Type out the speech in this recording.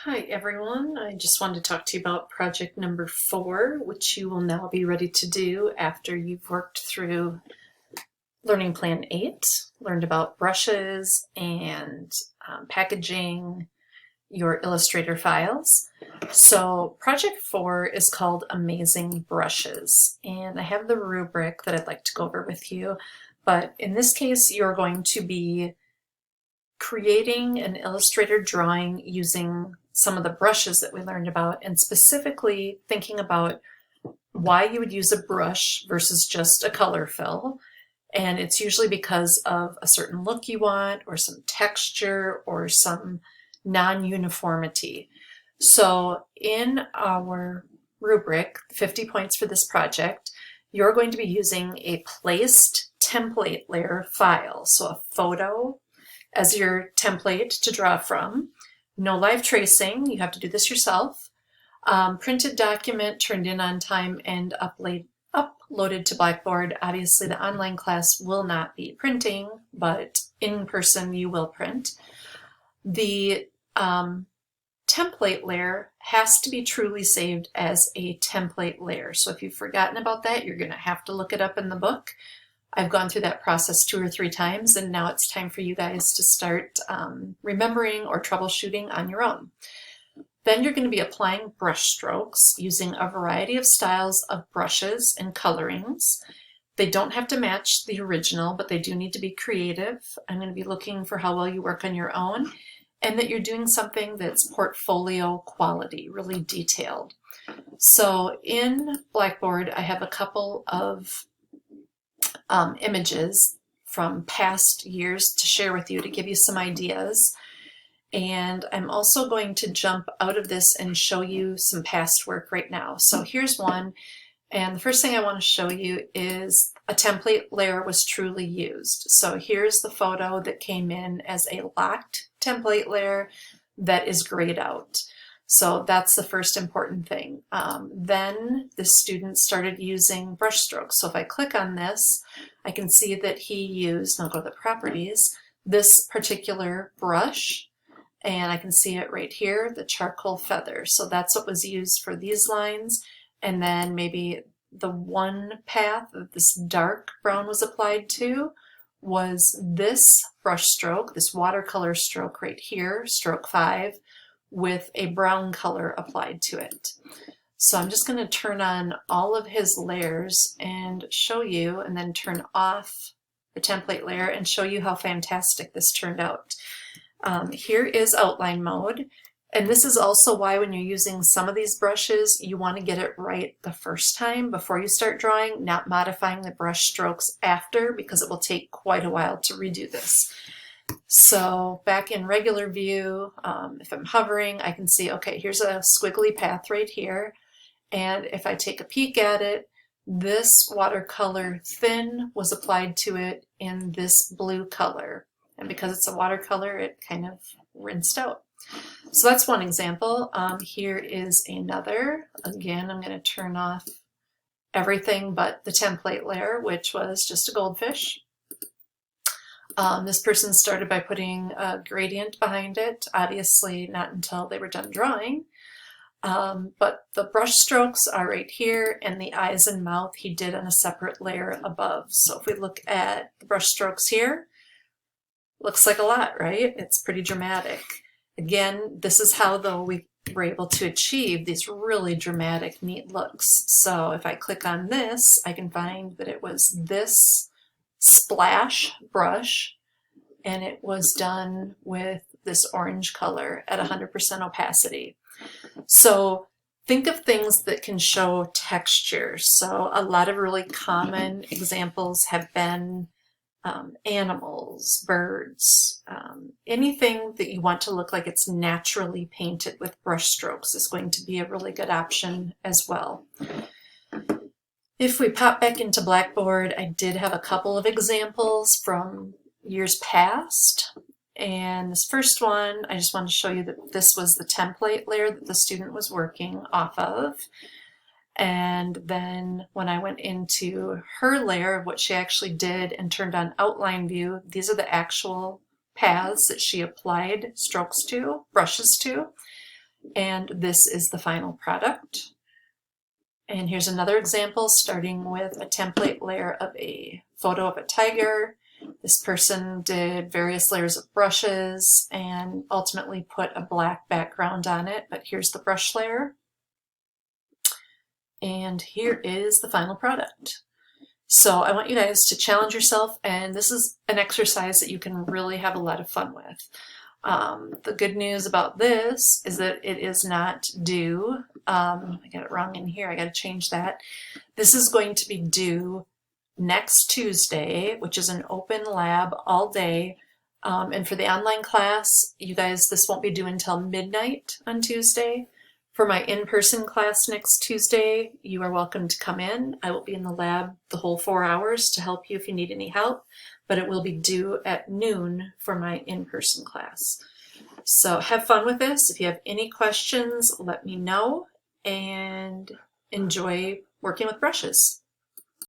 Hi everyone, I just wanted to talk to you about project number 4, which you will now be ready to do after you've worked through Learning Plan 8, learned about brushes and packaging your Illustrator files. So project 4 is called Amazing Brushes, and I have the rubric that I'd like to go over with you, but in this case you're going to be creating an Illustrator drawing using some of the brushes that we learned about, and specifically thinking about why you would use a brush versus just a color fill. And it's usually because of a certain look you want, or some texture, or some non-uniformity. So in our rubric, 50 points for this project, you're going to be using a placed template layer file. So a photo as your template to draw from. No live tracing, you have to do this yourself. Printed document turned in on time and uploaded to Blackboard. Obviously the online class will not be printing, but in person you will print. The template layer has to be truly saved as a template layer. So if you've forgotten about that, you're going to have to look it up in the book. I've gone through that process 2 or 3 times, and now it's time for you guys to start remembering or troubleshooting on your own. Then you're going to be applying brush strokes using a variety of styles of brushes and colorings. They don't have to match the original, but they do need to be creative. I'm going to be looking for how well you work on your own, and that you're doing something that's portfolio quality, really detailed. So in Blackboard, I have a couple of images from past years to share with you to give you some ideas. And I'm also going to jump out of this and show you some past work right now. So here's one, and the first thing I want to show you is a template layer was truly used. So here's the photo that came in as a locked template layer that is grayed out. So that's the first important thing. Then the student started using brush strokes. So if I click on this, I can see that he used, and I'll go to the properties, this particular brush, and I can see it right here, the charcoal feather. So that's what was used for these lines. And then maybe the one path that this dark brown was applied to was this brush stroke, this watercolor stroke right here, stroke 5, with a brown color applied to it. So I'm just going to turn on all of his layers and show you, and then turn off the template layer and show you how fantastic this turned out. Here is outline mode, and this is also why when you're using some of these brushes, you want to get it right the first time before you start drawing, not modifying the brush strokes after, because it will take quite a while to redo this. So back in regular view, if I'm hovering, I can see, okay, here's a squiggly path right here. And if I take a peek at it, this watercolor thin was applied to it in this blue color. And because it's a watercolor, it kind of rinsed out. So that's one example. Here is another. Again, I'm going to turn off everything but the template layer, which was just a goldfish. This person started by putting a gradient behind it, obviously not until they were done drawing. But the brush strokes are right here, and the eyes and mouth he did on a separate layer above. So if we look at the brush strokes here, looks like a lot, right? It's pretty dramatic. Again, this is how, though, we were able to achieve these really dramatic, neat looks. So if I click on this, I can find that it was this splash brush, and it was done with this orange color at 100% opacity. So think of things that can show texture. So a lot of really common examples have been animals, birds, anything that you want to look like it's naturally painted with brush strokes is going to be a really good option as well. If we pop back into Blackboard, I did have a couple of examples from years past. And this first one, I just want to show you that this was the template layer that the student was working off of. And then when I went into her layer of what she actually did and turned on outline view, these are the actual paths that she applied strokes to, brushes to. And this is the final product. And here's another example, starting with a template layer of a photo of a tiger. This person did various layers of brushes and ultimately put a black background on it, but here's the brush layer. And here is the final product. So I want you guys to challenge yourself, and this is an exercise that you can really have a lot of fun with. The good news about this is that it is not due. I got it wrong in here. I got to change that. This is going to be due next Tuesday, which is an open lab all day. And for the online class, you guys, this won't be due until midnight on Tuesday. For my in-person class next Tuesday, you are welcome to come in. I will be in the lab the whole 4 hours to help you if you need any help, but it will be due at noon for my in-person class. So have fun with this. If you have any questions, let me know, and enjoy working with brushes.